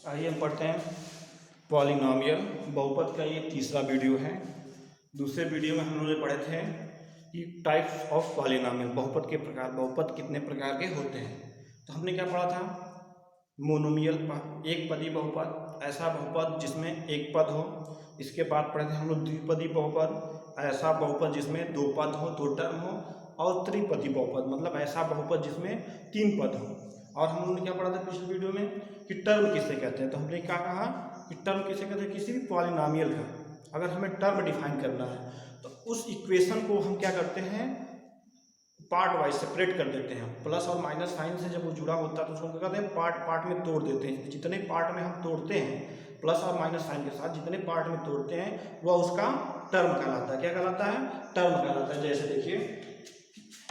आइए हम पढ़ते हैं पॉलिनॉमियल बहुपद का ये तीसरा वीडियो है। दूसरे वीडियो में हम लोग पढ़े थे कि टाइप्स ऑफ पॉलिनॉमियल, बहुपद के प्रकार, बहुपद कितने प्रकार के होते हैं। तो हमने क्या पढ़ा था? मोनोमियल, एक पदी बहुपद, ऐसा बहुपद जिसमें एक पद हो। इसके बाद पढ़े थे हम लोग द्विपदी बहुपद, ऐसा बहुपद जिसमें दो पद हो, दो टर्म हो। और त्रिपदी बहुपद मतलब ऐसा बहुपद जिसमें तीन पद हो। और हम लोगों ने क्या पढ़ा था पिछले वीडियो में कि टर्म किसे कहते हैं। तो हमने क्या कहा कि टर्म किसे कहते हैं? किसी भी पॉलिनॉमियल का अगर हमें टर्म डिफाइन करना है तो उस इक्वेशन को हम क्या करते हैं, पार्ट वाइज सेपरेट कर देते हैं। प्लस और माइनस साइन से जब वो जुड़ा होता है तो उसको क्या कहते हैं, पार्ट पार्ट में तोड़ देते हैं। जितने पार्ट में हम तोड़ते हैं प्लस और माइनस साइन के साथ, जितने पार्ट में तोड़ते हैं वह उसका टर्म कहलाता है। क्या कहलाता है? टर्म कहलाता है। जैसे देखिए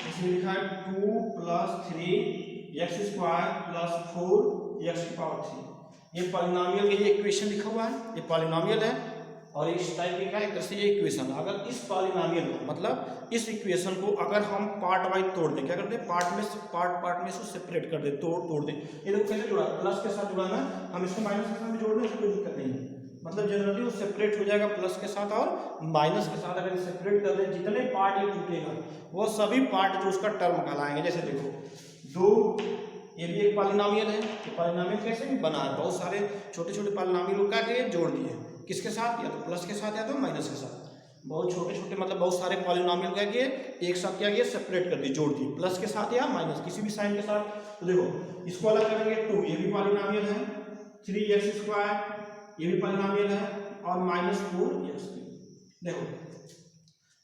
इसमें लिखा है 2 + 3x² + 4x⁴। ये पॉलिनॉमियल का ये इक्वेशन लिखा हुआ है, ये पॉलिनॉमियल है। और इस टाइप का एक तरह से ये इक्वेशन, अगर इस पॉलिनॉमियल को मतलब इस इक्वेशन को अगर हम पार्ट वाइज तोड़ दें, क्या करते हैं, पार्ट में इसको सेपरेट कर दे, तोड़ दें। ये देखो कैसे जुड़ा, प्लस के साथ जुड़ा ना, हम इसको माइनस के साथ भी जोड़ दें, इसमें कोई दिक्कत नहीं है। मतलब जनरली वो सेपरेट हो जाएगा प्लस के साथ और माइनस के साथ। अगर सेपरेट कर दें, जितने पार्ट ये टूटेगा वो सभी पार्ट जो उसका टर्म कहलाएंगे। जैसे देखो 2, ये भी एक पॉलिनॉमियल है। तो पॉलिनॉमियल कैसे भी बना है, बहुत सारे छोटे छोटे पॉलिनॉमियल को क्या किए, जोड़ दिए। किसके साथ? या तो प्लस के साथ या तो माइनस के साथ। बहुत छोटे छोटे मतलब बहुत सारे पॉलिनॉमियल क्या किए, एक साथ क्या किए, सेपरेट कर दिए, जोड़ दिए, प्लस के साथ या माइनस किसी भी साइन के साथ। तो देखो इसको अलग करेंगे, 2 ये भी पॉलिनॉमियल है, 3x² ये भी पॉलिनॉमियल है, और -4x। देखो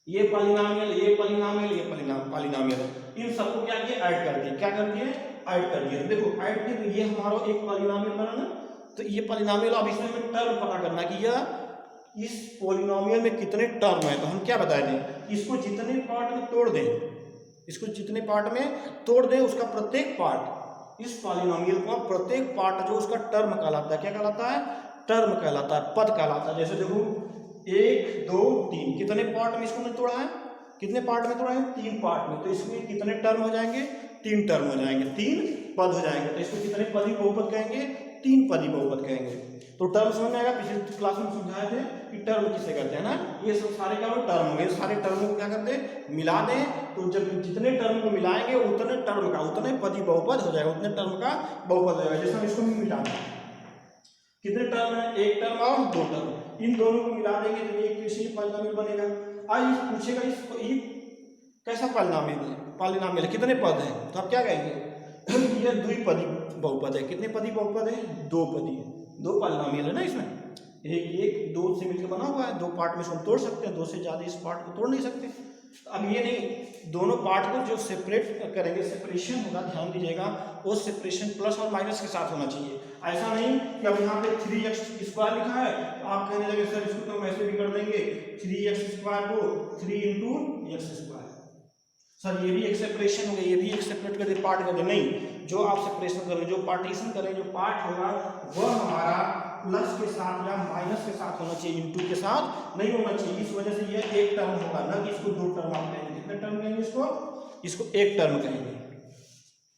ये पॉलिनॉमियल, ये पॉलिनॉमियल, ये पॉलिनॉमियल है। इन सबको क्या किए, ऐड कर दिए। क्या कर दिए? ऐड कर दिए। देखो ऐड किए तो ये हमारा एक पॉलिनॉमियल बना ना। तो ये पॉलिनॉमियल, अब इसमें हमें टर्म पता करना कि यह इस पॉलिनॉमियल में कितने टर्म है। तो हम क्या बता दें, इसको जितने पार्ट में तोड़ दें, इसको जितने पार्ट में तोड़ दें, उसका प्रत्येक पार्ट, इस पॉलिनॉमियल का प्रत्येक पार्ट जो उसका टर्म कहलाता है। क्या कहलाता है? टर्म कहलाता है, पद कहलाता है। जैसे देखो 1 2 3 कितने पार्ट में इसको हमने तोड़ा है, कितने पार्ट में तोड़ा है? 3 पार्ट में। तो इसमें कितने टर्म हो जाएंगे? 3 टर्म हो जाएंगे, 3 पद हो जाएंगे। तो इसको कितने पदी बहुपद कहेंगे? 3 पदी बहुपद कहेंगे। तो टर्म समझ में आएगा। पिछले क्लास में समझाए थे कि टर्म किसे कहते हैं ना। ये सब सारे क्या हो, टर्म होंगे। सारे टर्मों को क्या करते हैं, मिला दें। तो जब जितने टर्म को मिलाएंगे उतने टर्म का, उतने पदी बहुपद हो जाएगा, उतने टर्म का बहुपद हो जाएगा। जैसे हम इसको मिला दें, कितने टर्म है? एक टर्म और दो टर्म, इन दोनों को मिला देंगे तो ये किसी पॉलिनॉमियल बनेगा। आज पूछेगा इसको ये कैसा पॉलिनॉमियल है, पॉलिनॉमियल कितने पद हैं? तो आप क्या कहेंगे, ये द्विपदी बहुपद है। कितने पदी बहुपद है? 2 पदी है। 2 पॉलिनॉमियल है ना इसमें, एक 2 से मिलकर बना हुआ है। 2 पार्ट में इसको तोड़ सकते हैं, 2 से ज्यादा इस पार्ट को तोड़ नहीं सकते। अब ये नहीं, दोनों पार्ट को जो सेपरेट करेंगे, सेपरेशन होगा, ध्यान दीजिएगा, वो सेपरेशन प्लस और माइनस के साथ होना चाहिए। ऐसा नहीं कि अब यहाँ पे 3x² लिखा है तो आप कहने लगे सर इसको तो हम ऐसे भी कर देंगे, 3x² को 3 × x²। सर ये भी एक सेपरेशन हो गया, ये भी एक सेपरेट कर दे, पार्ट कर दे। नहीं, जो आप सेपरेशन करें, जो पार्टीशन करें, जो पार्ट होगा वह हमारा प्लस के साथ या माइनस के साथ होना चाहिए, इंटू के साथ नहीं होना चाहिए। इस वजह से यह एक टर्म होगा, न कि इसको 2 टर्म आप कहेंगे। कितने टर्म कहेंगे इसको एक टर्म कहेंगे।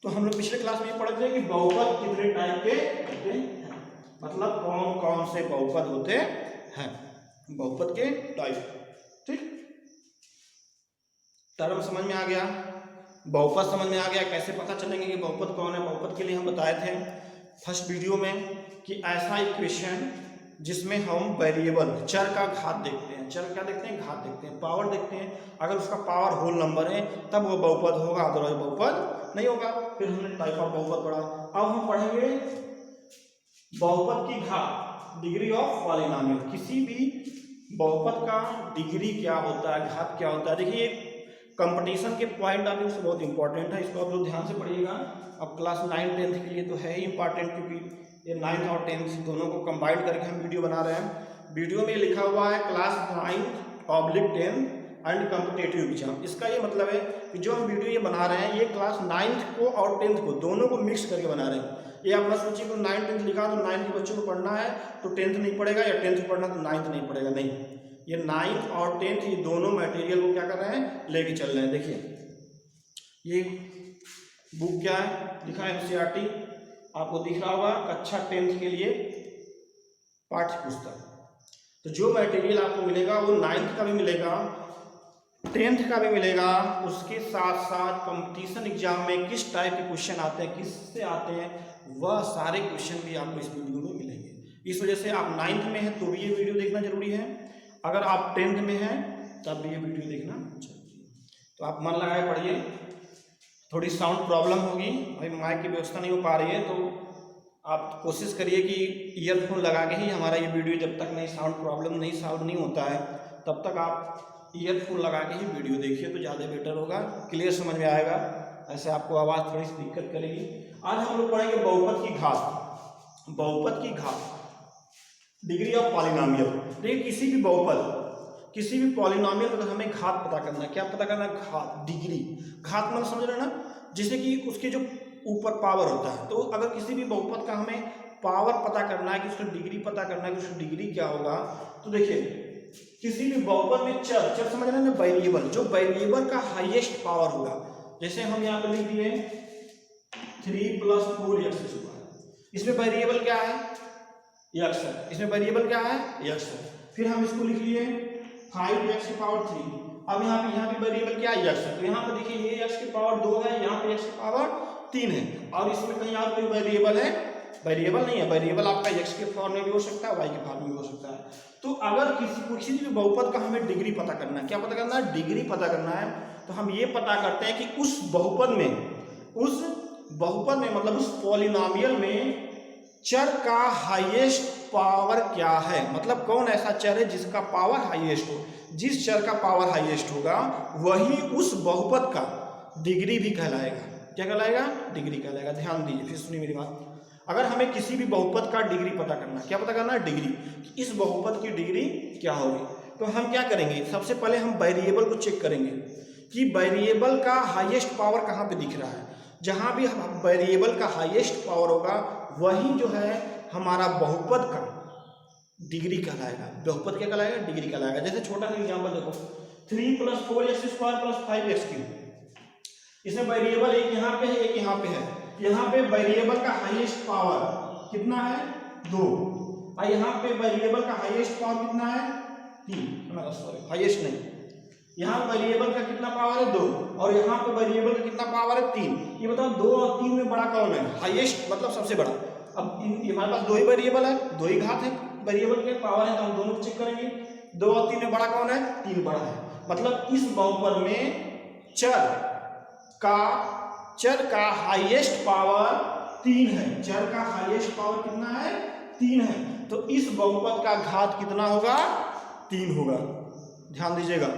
तो हम लोग पिछले क्लास में ये पढ़े थे कि बहुपद कितने टाइप के होते हैं, मतलब कौन कौन से बहुपद होते हैं, बहुपद के टाइप। ठीक, टर्म समझ में आ गया, बहुपद समझ में आ गया। कैसे पता चलेंगे कि बहुपद कौन है? बहुपद के लिए हम बताए थे फर्स्ट वीडियो में कि ऐसा इक्वेशन जिसमें हम वेरिएबल चर का घात देखते हैं। चर क्या देखते हैं? घात देखते हैं, पावर देखते हैं। अगर उसका पावर होल नंबर है तब वो बहुपद होगा, अदरवाइज बहुपद नहीं होगा। फिर हमने टाइप ऑफ बहुपद पढ़ा। अब हम पढ़ेंगे बहुपद की घात, डिग्री ऑफ पॉलिनॉमियल। किसी भी बहुपद का डिग्री क्या होता है, घात क्या होता है। देखिए कंपटीशन के पॉइंट ऑफ व्यू से बहुत इंपॉर्टेंट है, इसको आप लोग ध्यान से पढ़िएगा। अब क्लास 9 10 के लिए तो है ही इंपॉर्टेंट, क्योंकि ये 9th और 10th दोनों को कंबाइंड करके हम वीडियो बना रहे हैं। वीडियो में लिखा हुआ है क्लास 9/10 एंड कॉम्पिटेटिव एग्जाम। इसका ये मतलब है कि जो हम वीडियो ये बना रहे हैं ये क्लास 9th को और 10th को दोनों को मिक्स करके बना रहे हैं। ये आप ना सोचिए कि 9 10 लिखा तो 9 के बच्चों को पढ़ना है तो 10th नहीं पढ़ेगा, या 10th पढ़ना तो 9th नहीं पढ़ेगा। नहीं, ये 9th और 10th ये दोनों मटेरियल को क्या कर रहे हैं, लेके चल रहे हैं। देखिए ये बुक क्या है, लिखा है NCERT, आपको दिख रहा होगा कक्षा 10th के लिए पाठ्य पुस्तक। तो जो मटेरियल आपको मिलेगा वो 9th का भी मिलेगा, 10th का भी मिलेगा, उसके साथ साथ कंपटीशन एग्जाम में किस टाइप के क्वेश्चन आते हैं, किससे आते हैं, वह सारे क्वेश्चन भी आपको इस वीडियो में मिलेंगे। इस वजह से आप 9th में हैं तो भी ये वीडियो देखना जरूरी है, अगर आप 10th में हैं तब भी ये वीडियो देखना जरूरी है। तो आप मन लगाए पढ़िए। थोड़ी साउंड प्रॉब्लम होगी, अभी माइक की व्यवस्था नहीं हो पा रही है, तो आप कोशिश करिए कि ईयरफोन लगा के ही हमारा ये वीडियो, जब तक नहीं साउंड प्रॉब्लम नहीं सॉल्व नहीं होता है तब तक आप ईयरफोन लगा के ही वीडियो देखिए, तो ज़्यादा बेटर होगा, क्लियर समझ में आएगा। ऐसे आपको आवाज़ थोड़ी सी दिक्कत करेगी। आज हम लोग पढ़ेंगे बहुपद की घात। बहुपद की घात, डिग्री ऑफ पॉलिनोमियल। देखिए किसी भी बहुपद, किसी भी पॉलिनोमियल का हमें घात पता करना है। क्या पता करना है? घात, डिग्री। घात मतलब समझ रहे हैं ना, जैसे कि उसके जो ऊपर पावर होता है, तो अगर किसी भी बहुपद का हमें पावर पता करना है, कि उसका डिग्री पता करना है कि उसका डिग्री क्या होगा, तो देखिए किसी भी बहुपद में चर समझ रहे हैं ना, वेरिएबल, जो वेरिएबल का हाईएस्ट पावर होगा, जैसे हम यहाँ पे लिख दिए 3 + 4x²। इसमें वेरिएबल क्या है? x है। इसमें वेरिएबल क्या है? x है। फिर हम इसको लिख लिए 5x⁻3। अब यहाँ पे वेरिएबल क्या है? x है। तो यहाँ पे देखिए ये x⁻2 है, यहाँ पे x⁻3 है, और इसमें कहीं और कोई वेरिएबल है? वेरिएबल नहीं है। वेरिएबल आपका x के फॉर्म में भी हो सकता है, y के फॉर्म में भी हो सकता है। तो अगर किसी भी बहुपद का हमें डिग्री पता करना है, क्या पता करना है? डिग्री पता करना है, तो हम ये पता करते हैं कि उस बहुपद में मतलब उस पॉलिनोमियल में चर का हाईएस्ट पावर क्या है, मतलब कौन ऐसा चर है जिसका पावर हाईएस्ट हो। जिस चर का पावर हाईएस्ट होगा वही उस बहुपद का डिग्री भी कहलाएगा। क्या कहलाएगा? डिग्री कहलाएगा। ध्यान दीजिए, फिर सुनिए मेरी बात। अगर हमें किसी भी बहुपद का डिग्री पता करना है, क्या पता करना है? डिग्री। इस बहुपद की डिग्री क्या होगी, तो हम क्या करेंगे? सबसे पहले हम वेरिएबल को चेक करेंगे कि वेरिएबल का हाईएस्ट पावर कहाँ पे दिख रहा है। जहां भी वेरिएबल का हाईएस्ट पावर होगा वही जो है हमारा बहुपद का डिग्री कहलाएगा। बहुपद क्या कहलाएगा? डिग्री कहलाएगा। जैसे छोटा सा एग्जांपल देखो, 3 + 4x² + 5x³। इसमें वेरिएबल एक यहाँ पे है, एक यहाँ पे है। यहाँ पे वेरिएबल का हाईएस्ट पावर कितना है? 2। और यहाँ पे वेरिएबल का हाईएस्ट पावर कितना है? 3। सॉरी, हाईएस्ट नहीं, यहाँ वेरिएबल का कितना पावर है? 2, और यहाँ पे वेरिएबल का कितना पावर है? 3। ये बताओ 2 और 3 में बड़ा कौन है? हाईएस्ट मतलब सबसे बड़ा। अब हमारे पास 2 ही वेरिएबल है, 2 ही घात है वेरिएबल के पावर है, तो हम दोनों को चेक करेंगे। 2 और 3 में बड़ा कौन है? 3 बड़ा है। मतलब इस बहुपद में चर का हाईएस्ट पावर 3 है। चर का हाईएस्ट पावर कितना है? 3 है। तो इस बहुपद का घात कितना होगा? 3 होगा। ध्यान दीजिएगा,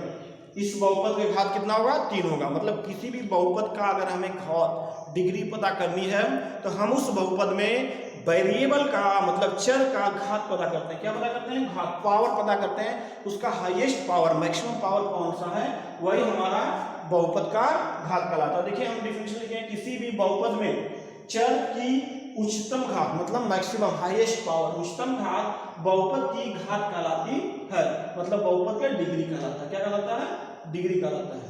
इस बहुपद का घात कितना होगा? 3 होगा। मतलब किसी भी बहुपद का अगर हमें घात डिग्री पता करनी है तो हम उस बहुपद में वेरिएबल का मतलब चर का घात पता करते हैं। क्या पता करते हैं? घात, पावर पता करते हैं। उसका हाईएस्ट पावर, मैक्सिमम पावर कौन सा है, वही हमारा बहुपद का घात कहलाता है। देखिए हम डिफिनेशन लिखे हैं, किसी भी बहुपद में चर की उच्चतम घात मतलब मैक्सिमम हाईएस्ट पावर, उच्चतम घात बहुपद की घात कहलाती है। मतलब बहुपद का डिग्री कहलाता है। क्या कहलाता है? डिग्री कहलाता है।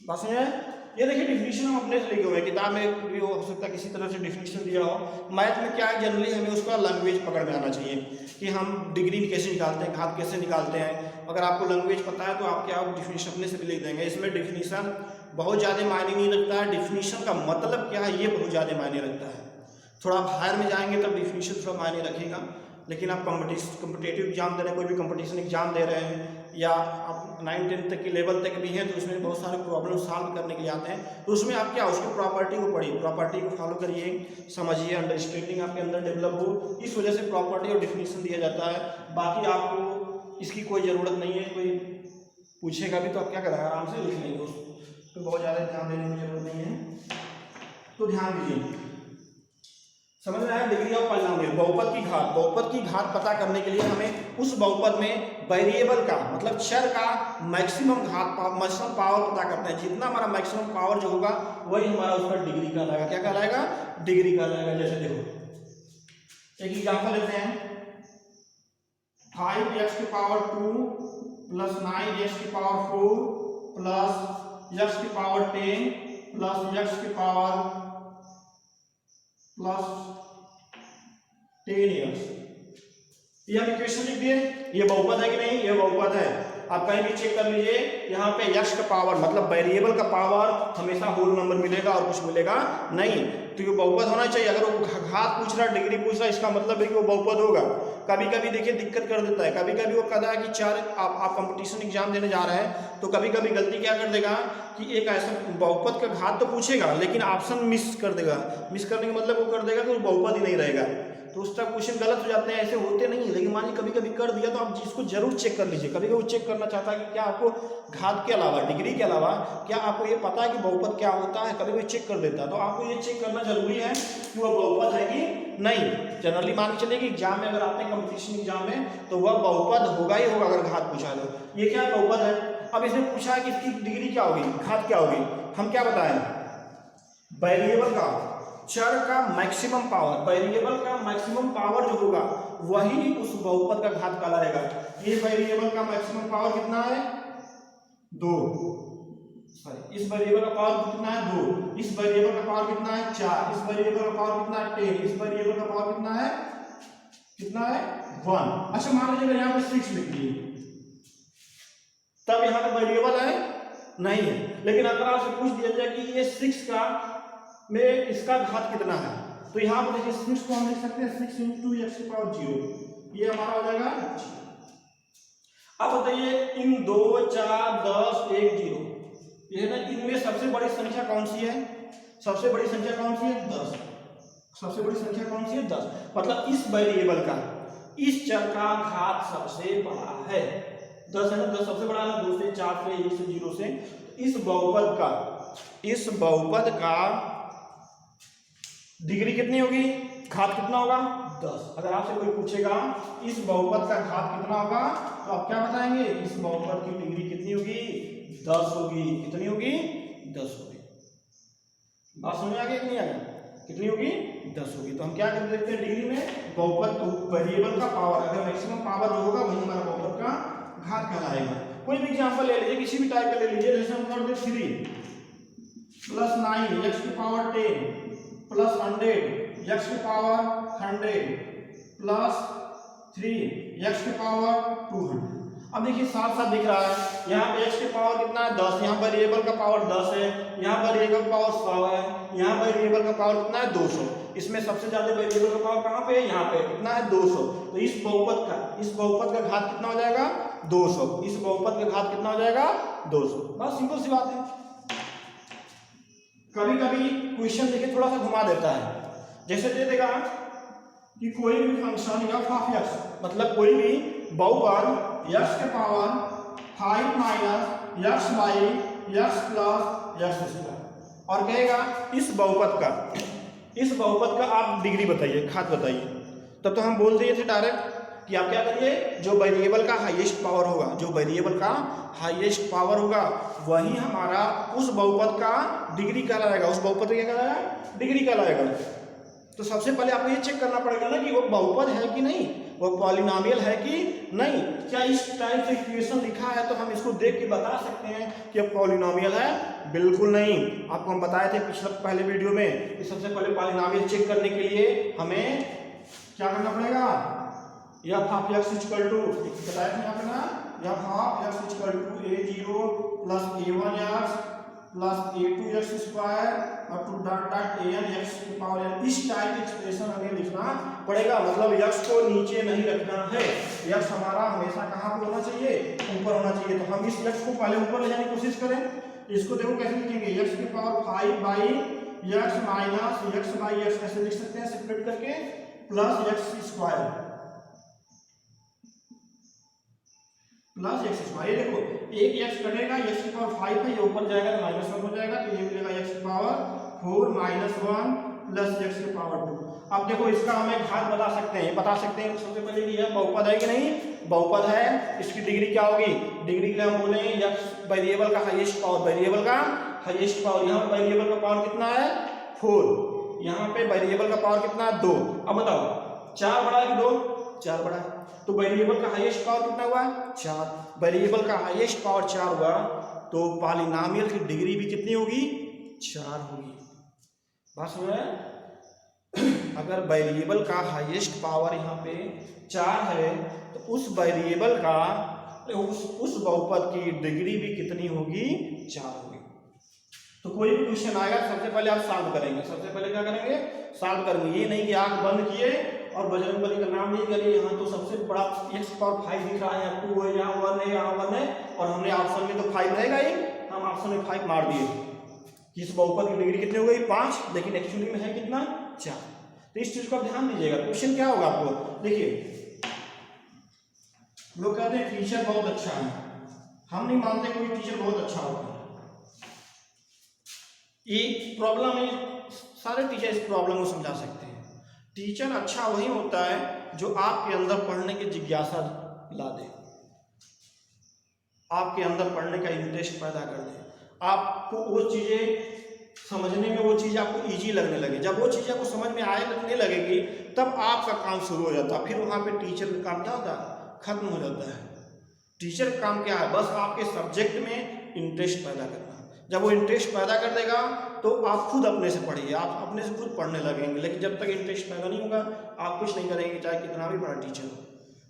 बात समझ आए? ये देखिए डिफिनेशन हम अपने से लिखे हुए हैं, किताब में भी हो सकता है किसी तरह से डिफिनेशन दिया हो। मैथ में क्या है, जनरली हमें उसका लैंग्वेज पकड़ में आना चाहिए कि हम डिग्री कैसे निकालते हैं, घात कैसे निकालते हैं। अगर आपको लैंग्वेज पता है तो आप क्या डिफिनेशन अपने से भी लिख देंगे। इसमें डिफिनेशन बहुत ज़्यादा मायने नहीं रखता है, डिफिनेशन का मतलब क्या है ये बहुत ज़्यादा मायने रखता है। थोड़ा आप हायर में जाएंगे तब डिफिनेशन थोड़ा मायने रखेगा, लेकिन आप कॉम्पिटिटिव एग्जाम दे रहे हैं, कोई भी कंपटीशन एग्जाम दे रहे हैं, या आप 9-10 तक के लेवल तक भी हैं, तो उसमें बहुत सारे प्रॉब्लम सॉल्व करने के लिए आते हैं। तो उसमें आप क्या उसकी प्रॉपर्टी को पढ़िए, प्रॉपर्टी को फॉलो करिए, समझिए, अंडरस्टैंडिंग आपके अंदर डेवलप हो। इस वजह से प्रॉपर्टी और डिफिनेशन दिया जाता है। बाकी आपको इसकी कोई ज़रूरत नहीं है, कोई पूछेगा भी तो आप क्या करेंगे, आराम से लिख लेंगे, उसको बहुत ज़्यादा ध्यान देने की जरूरत नहीं है। तो ध्यान दीजिए, समझ में आया? डिग्री ऑफ पॉलिनोमियल, बहुपद की घात। बहुपद की घात पता करने के लिए हमें उस बहुपद में वेरिएबल का मतलब चर का मैक्सिमम घात, मैक्सिमम पावर पता करते हैं। जितना हमारा मैक्सिमम पावर जो होगा वही हमारा उसका डिग्री कहलाएगा। क्या कहलाएगा? डिग्री कहलाएगा। जैसे देखो एक एग्जांपल लेते हैं, 5x⁻2 + 9x⁻4 + x⁻10 + x⁻10x। ये हम इक्वेशन लिख दिए, ये बहुपद है कि नहीं, ये बहुपद है। आप कहीं भी चेक कर लीजिए, यहाँ पे यक्ष का पावर मतलब वेरिएबल का पावर हमेशा होल नंबर मिलेगा और कुछ मिलेगा नहीं, तो ये बहुपद होना चाहिए। अगर वो घात पूछ रहा, डिग्री पूछ रहा, इसका मतलब है कि वो बहुपद होगा। कभी कभी देखिए दिक्कत कर देता है, कभी कभी वो कहता है कि चार आप कंपटीशन एग्जाम देने जा रहे हैं, तो कभी कभी गलती क्या कर देगा कि एक ऐसा बहुपद का घात तो पूछेगा लेकिन ऑप्शन मिस कर देगा। मिस करने का मतलब वो कर देगा कि वो बहुपद ही नहीं रहेगा, तो उसका क्वेश्चन गलत हो जाते हैं। ऐसे होते नहीं है, लेकिन मानिए कभी कभी कर दिया तो आप इसको जरूर चेक कर लीजिए। कभी कभी चेक करना चाहता है कि क्या आपको घात के अलावा, डिग्री के अलावा क्या आपको ये पता है कि बहुपद क्या होता है, कभी कभी चेक कर देता है। तो आपको ये चेक करना जरूरी है कि वह बहुपद है कि नहीं। जनरली मान के चलिए कि एग्जाम में अगर आपने कंपटीशन एग्जाम में, तो वह बहुपद होगा ही होगा अगर घात पूछा तो। ये क्या बहुपद है। अब इसने पूछा है कि इसकी डिग्री क्या होगी, घात क्या होगी, हम क्या बताएं, वेरिएबल का, चर का मैक्सिमम पावर, वेरिएबल का मैक्सिमम पावर जो होगा वही उस बहुपद का घात कहलाएगा। ये वेरिएबल का मैक्सिमम पावर कितना है, 2, सॉरी इस वेरिएबल का पावर कितना है 2, इस वेरिएबल का पावर कितना है 4, इस वेरिएबल का पावर कितना है 10, इस वेरिएबल का पावर कितना है 1। अच्छा मान लीजिए यहाँ पे 6 लिख दिए, तब यहाँ पे वेरिएबल है नहीं है। लेकिन अगर आपसे पूछ दिया जाए कि ये 6 का में इसका घात कितना है, तो यहाँ पर देखिए 6 को हम लिख सकते हैं 6 × x⁴, ये हमारा हो जाएगा। अब बताइए इन 2, 4, 10, 1, 0, ये है ना, इनमें सबसे बड़ी संख्या कौन सी है, सबसे बड़ी संख्या कौन सी है 10, सबसे बड़ी संख्या कौन सी है 10। मतलब इस वेरिएबल का, इस चर का घात सबसे बड़ा है 10 है ना, 10 सबसे बड़ा है ना, 2 से 4 से 1 से 0 से। इस बहुपद का डिग्री कितनी होगी, घात कितना होगा 10। अगर आपसे कोई पूछेगा इस बहुपद का घात कितना होगा, तो आप क्या बताएंगे, इस बहुपद की डिग्री कितनी होगी 10 होगी। कितनी होगी 10 होगी। बात समझ में आ गई कि नहीं आ गई, कितनी होगी 10 होगी। तो हम क्या कर देते हैं डिग्री में, बहुपद वेरिएबल का पावर, अगर मैक्सिमम पावर जो होगा वही हमारा बहुपद का घात कहलाएगा। कोई भी एग्जांपल ले लीजिए, किसी भी टाइप का ले लीजिए, जैसे हम कर दे 3 + 9 x⁻10 + 100 x⁻100 + 3 x⁻200। अब देखिए साफ साफ दिख रहा है, यहाँ पे x की पावर कितना है 10, यहाँ वेरिएबल का पावर 10 है, यहाँ वेरिएबल का पावर 100 है, यहाँ वेरिएबल का पावर कितना है 200। इसमें सबसे ज्यादा वेरिएबल का पावर कहाँ पे है, यहाँ पे कितना है 200। तो इस बहुपद का घात कितना हो जाएगा 200, इस बहुपद का घात कितना हो जाएगा 200। बस सिंपल सी बात है। कभी कभी क्वेश्चन देखिए थोड़ा सा घुमा देता है, जैसे दे देगा कि कोई भी फंक्शन f(x), मतलब कोई भी बहुपद x के पावर 5 - x/x + x², और कहेगा इस बहुपद का आप डिग्री बताइए, घात बताइए। तब तो हम बोल दिए थे डायरेक्ट कि आप क्या करिए, जो वेरिएबल का हाईएस्ट पावर होगा, जो वेरिएबल का हाईएस्ट पावर होगा वही हमारा उस बहुपद का डिग्री कहलाएगा, उस बहुपद का क्या कहलाएगा डिग्री कहलाएगा। तो सबसे पहले आपको ये चेक करना पड़ेगा ना कि वो बहुपद है कि नहीं, वो पॉलिनोमियल है कि नहीं। क्या इस टाइप से इक्वेशन लिखा है तो हम इसको देख के बता सकते हैं कि अब पॉलिनोमियल है, बिल्कुल नहीं। आपको हम बताए थे पहले वीडियो में कि सबसे पहले पॉलिनोमियल चेक करने के लिए हमें क्या करना पड़ेगा, f(x) बताया था यहाँ पे ना, f(x) a0 + a1x + a2x² और टू डॉट an x⁻n। इस टाइप की एक्सप्रेशन हमें लिखना पड़ेगा। मतलब x को नीचे नहीं रखना है, x हमारा हमेशा कहाँ पे होना चाहिए, ऊपर होना चाहिए। तो हम इस x को पहले ऊपर ले जाने की कोशिश करें। इसको देखो कैसे लिखेंगे, x⁵ - x/x ऐसे लिख सकते हैं सेपरेट करके, + x² ये देखो एक x कटेगा, x⁵ है, ये ऊपर जाएगा तो -1 हो जाएगा, तो ये मिलेगा x⁴ - 1 + x⁻2। अब देखो इसका हमें घात बता सकते हैं, बता सकते हैं सबसे पहले कि यह बहुपद है कि नहीं, बहुपद है। इसकी डिग्री क्या होगी, डिग्री के लिए हम बोले x वेरिएबल का हाईएस्ट पावर, वेरिएबल का हाईएस्ट पावर। यहाँ पे वेरिएबल का पावर कितना है 4, यहाँ पे वेरिएबल का पावर कितना है 2। अब बताओ 4 बड़ा है कि 2, 4 बड़ा है, तो वेरिएबल का हाईएस्ट पावर कितना हुआ 4। वेरिएबल का हाईएस्ट पावर 4 हुआ तो पॉलिनोमियल की डिग्री भी कितनी होगी 4 होगी। बात समझ में? अगर वेरिएबल का हाईएस्ट पावर यहाँ पे 4 है तो उस वेरिएबल का उस बहुपद की डिग्री भी कितनी होगी? 4 होगी। तो कोई भी क्वेश्चन आएगा सबसे पहले आप सॉल्व करेंगे। सबसे पहले क्या करेंगे? सॉल्व करेंगे। ये नहीं कि आंख बंद किए और बजरंगबली का नाम नहीं करिए, यहाँ तो सबसे बड़ा x पावर 5 दिख रहा है, यहाँ 2 है, यहाँ 1 है, यहाँ 1 है, और हमने ऑप्शन में तो 5 रहेगा ही, हम ऑप्शन में 5 मार दिए कि इस बहुपद की डिग्री कितनी हो गई? 5, लेकिन एक्चुअली में है कितना? 4। तो इस चीज को आप ध्यान दीजिएगा। क्वेश्चन क्या होगा आपको? देखिए, लोग कहते हैं टीचर बहुत अच्छा है, हम नहीं मानते कोई टीचर बहुत अच्छा होता है। ये प्रॉब्लम है, सारे टीचर इस प्रॉब्लम को समझा सकते हैं। टीचर अच्छा वही होता है जो आपके अंदर पढ़ने की जिज्ञासा ला दे, आपके अंदर पढ़ने का इंटरेस्ट पैदा कर दे, आपको वो चीज़ें समझने में, वो चीज़ आपको इजी लगने लगे। जब वो चीज़ आपको समझ में आए लगने लगेगी तब आपका काम शुरू हो जाता है। फिर वहाँ पे टीचर का काम क्या होता है? खत्म हो जाता है। टीचर का काम क्या है? बस आपके सब्जेक्ट में इंटरेस्ट पैदा करना। जब वो इंटरेस्ट पैदा कर देगा तो आप खुद अपने से पढ़िए, आप अपने से खुद पढ़ने लगेंगे। लेकिन जब तक इंटरेस्ट पैदा नहीं होगा आप कुछ नहीं करेंगे, चाहे कितना भी बड़ा टीचर हो।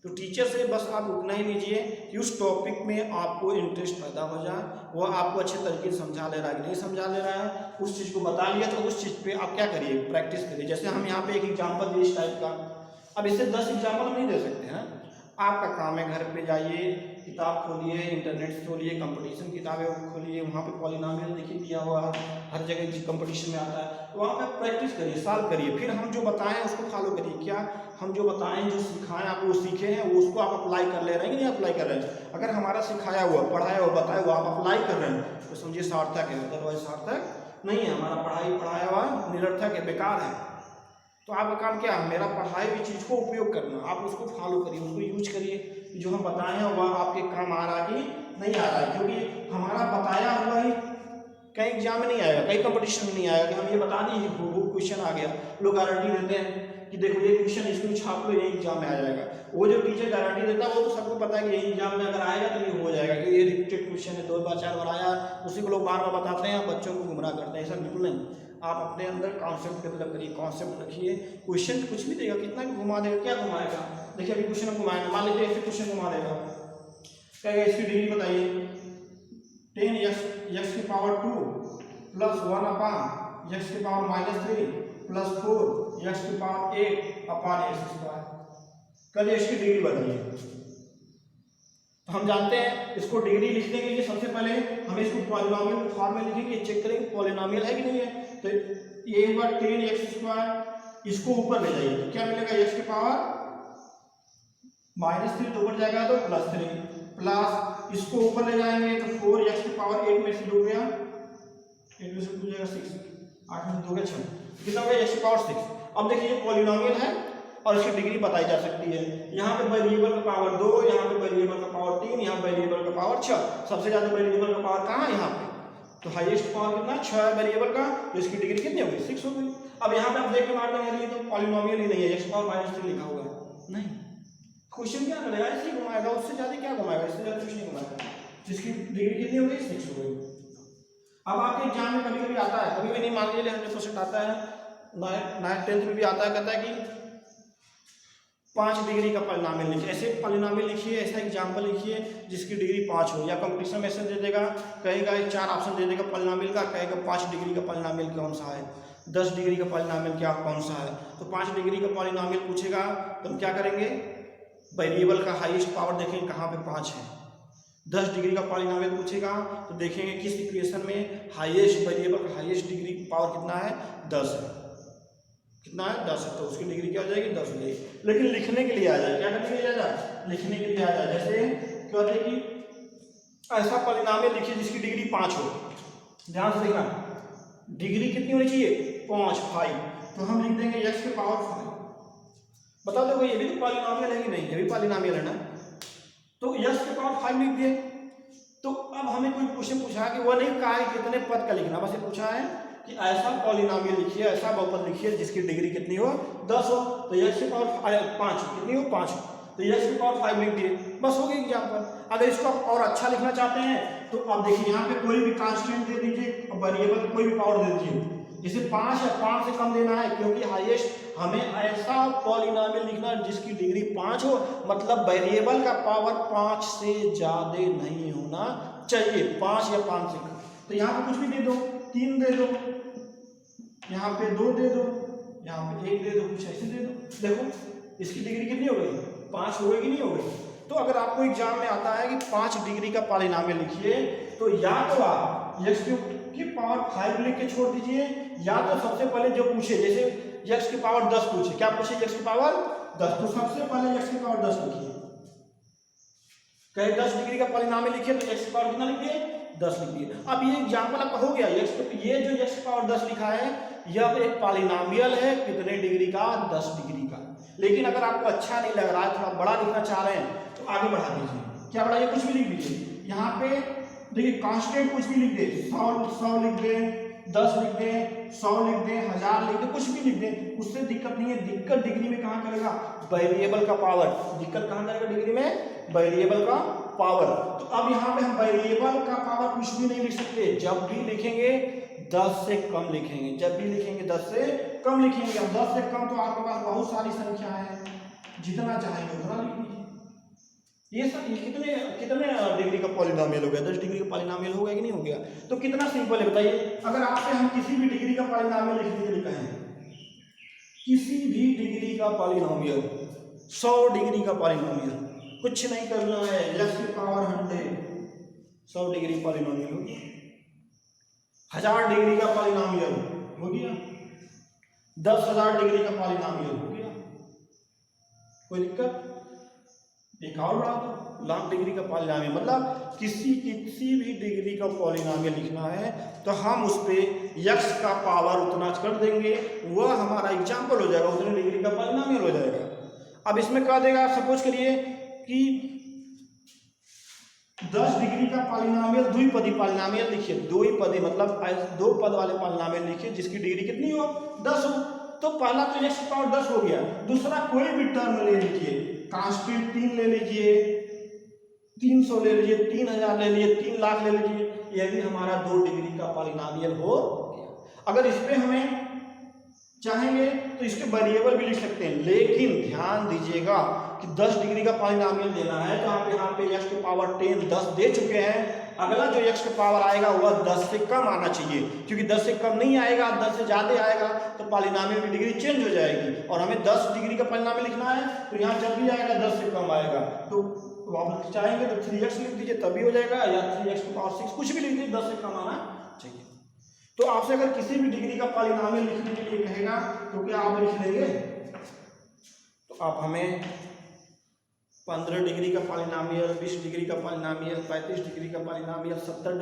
तो टीचर से बस आप उतना ही लीजिए कि उस टॉपिक में आपको इंटरेस्ट पैदा हो जाए, वो आपको अच्छे तरीके से समझा ले रहा है कि नहीं समझा ले रहा है, उस चीज़ को बता लिया तो उस चीज़ पे आप क्या करिए? प्रैक्टिस करिए। जैसे हम यहाँ पे एक एग्जाम्पल दिए इस टाइप का, अब इससे 10 एग्जाम्पल हम नहीं दे सकते हैं। आपका काम है घर पे जाइए, किताब खोलिए, इंटरनेट से खोलिए, कंपटीशन किताबें खोलिए, वहाँ पे पॉलिनोमियल देखिए दिया हुआ है, हर जगह कंपटीशन में आता है, तो वहाँ पे प्रैक्टिस करिए, सॉल्व करिए। फिर हम जो बताएं उसको फॉलो करिए। क्या हम जो बताएं, जो सिखाएं आप वो सीखे हैं, वो उसको आप अप्लाई कर ले रहे हैं कि नहीं अप्लाई कर रहे हैं? अगर हमारा सिखाया हुआ, पढ़ाया हुआ, बताया हुआ आप अप्लाई कर रहे हैं तो समझिए सार्थक है, अदरवाइज सार्थक नहीं है। हमारा पढ़ाया हुआ निरर्थक है, बेकार है। तो आपका काम क्या है? मेरा पढ़ाई हुई चीज़ को उपयोग करना, आप उसको फॉलो करिए, उसको यूज करिए। जो हम बताए हैं वह आपके काम आ रहा है कि नहीं आ रहा है, क्योंकि हमारा बताया हुआ ही कहीं एग्जाम में नहीं आएगा, कहीं कंपटीशन में नहीं आएगा कि हम ये बता दिए वो क्वेश्चन आ गया। लोग गारंटी देते हैं कि देखो ये क्वेश्चन इसको छाप लो, यही एग्जाम में आ जाएगा। वो जो टीचर गारंटी देता है वो तो सबको पता है कि यही एग्जाम में अगर आएगा तो ये हो जाएगा, कि ये रिपीटेड क्वेश्चन है, 2 बार 4 बार आया, उसी को लोग बार बार बताते हैं, बच्चों को गुमराह करते हैं। ऐसा बिल्कुल नहीं। आप अपने अंदर कॉन्सेप्ट डेवलप करिए, कॉन्सेप्ट रखिए। क्वेश्चन कुछ भी देगा, कितना भी घुमा देगा, क्या घुमाएगा? देखिए अभी क्वेश्चन घुमाएगा, मान लीजिए ऐसे क्वेश्चन घुमा देगा, कहेगा इसकी डिग्री बताइए, 10 x की पावर 2 प्लस 1 अपान x की पावर -3 प्लस 4 x की पावर 8 अपान x स्क्वायर। कल इसकी डिग्री बताइए। तो हम जानते हैं इसको डिग्री लिखने के लिए सबसे पहले हमें इसको पॉलिनोमियल फॉर्म में लिखेंगे, चेक करेंगे पॉलिनोमियल है कि नहीं है। तो ये एक बार 10x स्क्वायर इसको ऊपर ले जाइए तो क्या मिलेगा? x की पावर -3 तो ऊपर जाएगा तो +3 प्लस इसको ऊपर ले जाएंगे तो 4x की पावर 8 में से 2 गया, 8 में से 2 जाएगा 6, 8 में से 2 गया 6, कितना हो गया? x की पावर 6। अब देखिए ये पॉलिनोमियल है और इसकी डिग्री बताई जा सकती है। यहाँ पे वेरिएबल का पावर 2, यहाँ पे वेरिएबल का पावर 3, यहाँ वेरिएबल का पावर 6। सबसे ज्यादा वेरिएबल का पावर कहाँ है? यहाँ पे। तो हाईएस्ट पावर कितना? 6 है वेरिएबल का, तो इसकी डिग्री कितनी होगी? 6 हो गई। अब यहाँ पे आप देख के मार देंगे तो पॉलिनोमियल ही नहीं है, x पावर -3 लिखा हुआ है। नहीं, क्वेश्चन क्या करेगा? ऐसे ही घुमाएगा, उससे ज्यादा क्या घुमाएगा? इससे ज्यादा कुछ नहीं घुमाएगा। जिसकी डिग्री कितनी हो गई? 6 हो गई। अब आपके एग्जाम में कभी कभी आता है, कभी भी नहीं, मान लीजिए 100% आता है, 9th 10th में भी आता है, कहता है कि 5 डिग्री का पॉलिनोमियल लिखिए। ऐसे पॉलिनोमियल लिखिए, ऐसा एग्जाम्पल लिखिए जिसकी डिग्री 5 हो। या कंपटीशन में दे देगा, कहेगा 4 ऑप्शन दे देगा पॉलिनोमियल का, कहेगा 5 डिग्री का पॉलिनोमियल कौन सा है, 10 डिग्री का पॉलिनोमियल क्या कौन सा है। तो 5 डिग्री का पॉलिनोमियल पूछेगा तो हम क्या करेंगे? वेरिएबल का हाईएस्ट पावर देखेंगे कहाँ पे 5 है। 10 डिग्री का पॉलिनोमियल पूछेगा तो देखेंगे किस इक्वेशन में हाईएस्ट वेरिएबल का हाईएस्ट डिग्री पावर कितना है? 10 है। कितना है? 10 है, तो उसकी डिग्री क्या हो जाएगी? 10 हो जाएगी। लेकिन लिखने के लिए आ जाए, क्या करने के लिए आ जाए? लिखने के लिए आ जाए। जैसे क्या होता है कि ऐसा पॉलिनोमियल लिखिए जिसकी डिग्री 5 हो। ध्यान से देखना, डिग्री कितनी होनी चाहिए? 5 तो हम लिख देंगे x की पावर 5। बता दो ये भी तो पॉलिनोमियल है कि नहीं? ये भी पॉलिनोमियल है ना, तो x की पावर 5 लिख दिए। तो अब हमें कोई क्वेश्चन पूछा कि वो नहीं कहा है कितने पद का लिखना, बस ये पूछा है कि ऐसा पॉलिनोमियल लिखिए, ऐसा बहुपद लिखिए जिसकी डिग्री कितनी हो? 10 हो। तो x की पावर 5 कितनी हो? 5 हो, तो x की पावर 5 लिख दिए, बस हो गया एग्जाम्पल। अगर इसको आप और अच्छा लिखना चाहते हैं तो आप देखिए यहाँ पे कोई भी कांस्टेंट दे दीजिए और वेरिएबल कोई भी पावर दे दीजिए, जैसे 5 है, 5 से कम देना है, क्योंकि हाईएस्ट हमें ऐसा पॉलिनोमियल लिखना है जिसकी डिग्री 5 हो, मतलब वेरिएबल का पावर 5 से ज़्यादा नहीं होना चाहिए, 5 या 5 से कम। तो यहाँ पे कुछ भी दे दो, 3 दे दो, यहाँ पे 2 दे दो, यहाँ पे 1 दे दो, कुछ ऐसे दे दो। देखो इसकी डिग्री कितनी हो गई, 5 हो गई कि नहीं हो गई। तो अगर आपको एग्जाम में आता है कि 5 डिग्री का पॉलिनोमियल लिखिए, तो या तो आप एक्स की पावर 5 लिख के छोड़ दीजिए, या तो सबसे पहले जो पूछे, जैसे एक्स की पावर 10 पूछे, क्या पूछे, एक्स की पावर 10, तो सबसे पहले एक्स की पावर 10 लिखिए। कहे 10 डिग्री का पॉलिनोमियल लिखिए, तो एक्स की पावर कितना लिखिए, 10 लिखिए। अब ये एग्जाम्पल आपका हो गया, ये जो एक्स की पावर 10 लिखा है, यह एक पॉलिनोमियल है कितने डिग्री का, 10 डिग्री का। लेकिन अगर आपको अच्छा नहीं लग रहा है, थोड़ा बड़ा लिखना चाह रहे हैं, तो आगे बढ़ा दीजिए। क्या बढ़ाइए, कुछ भी लिख दीजिए। यहाँ पे देखिए कांस्टेंट कुछ भी लिख दे, 100 लिख दे, 10 लिख दे, 100 लिख दे, 1000 लिख दे, कुछ भी लिख दे, उससे दिक्कत नहीं है। दिक्कत डिग्री में कहाँ करेगा, वेरिएबल का पावर। दिक्कत कहाँ करेगा डिग्री में, वेरिएबल का पावर। तो अब यहाँ पे हम वेरिएबल का पावर कुछ भी नहीं लिख सकते, जब भी लिखेंगे 10 से कम लिखेंगे, जब भी लिखेंगे 10 से कम लिखेंगे। अब 10 से कम तो आपके पास बहुत सारी संख्या है, जितना चाहेंगे उतना लिख लीजिए। ये कितने कितने डिग्री का पॉलिनोमियल हो गया, 10 डिग्री का पॉलिनोमियल हो गया कि नहीं हो गया। तो कितना सिंपल है बताइए। अगर आपसे हम किसी भी डिग्री का पॉलिनोमियल लिखने के लिए कहें, किसी भी डिग्री का पॉलिनोमियल, 100 डिग्री का पॉलिनोमियल, कुछ नहीं करना है, एक्स की पावर 100, 100 डिग्री पॉलिनोमियल हो गया। 1000 डिग्री का पॉलिनोमियल हो गया, 10,000 डिग्री का पॉलिनोमियल हो गया, कोई दिक्कत। एक और बढ़ा दो, लाख डिग्री का पॉलिनोमियल, मतलब किसी भी डिग्री का पॉलिनोमियल लिखना है तो हम उस पे x का पावर उतना कर देंगे, वह हमारा एग्जाम्पल हो जाएगा, उतने डिग्री का पॉलिनोमियल हो जाएगा। अब इसमें कह देगा, सपोज करिए कि 10 डिग्री का पॉलिनोमियल द्विपदी पॉलिनोमियल लिखिए, द्विपदी मतलब 2 पद वाले पॉलिनोमियल लिखिए जिसकी डिग्री कितनी हो, 10 हो। तो पहला तो x की पावर 10 हो गया, दूसरा कोई भी टर्म ले लीजिए, कांस्टेंट 3 ले लीजिए, 300 ले लीजिए, 3000 ले लीजिए, 3 लाख ले लीजिए, यह भी हमारा 2 डिग्री का पॉलिनोमियल हो गया। अगर इस पे हमें चाहेंगे तो इसके वेरिएबल भी लिख सकते हैं, लेकिन ध्यान दीजिएगा कि 10 डिग्री का पॉलिनोमियल देना है तो आप यहाँ पे x की पावर 10 दे चुके हैं। अगला जो x की पावर आएगा वह 10 से कम आना चाहिए, क्योंकि 10 से कम नहीं आएगा, 10 से ज़्यादा आएगा तो पॉलिनोमियल की डिग्री चेंज हो जाएगी। और हमें 10 डिग्री का पॉलिनोमियल लिखना है तो यहाँ जब भी आएगा 10 से कम आएगा, तो आप चाहेंगे तो 3x लिख दीजिए तभी हो जाएगा, या 3x की पावर 6 कुछ भी लिख दीजिए, 10 से कम आना चाहिए। तो आपसे अगर किसी भी डिग्री का पॉलिनोमियल लिखने के लिए कहेगा तो क्या आप लिख लेंगे, तो आप हमें 15 डिग्री का पॉलिनोमियल, 20 डिग्री का पॉलिनोमियल, 35 डिग्री का पॉलिनोमियल, 70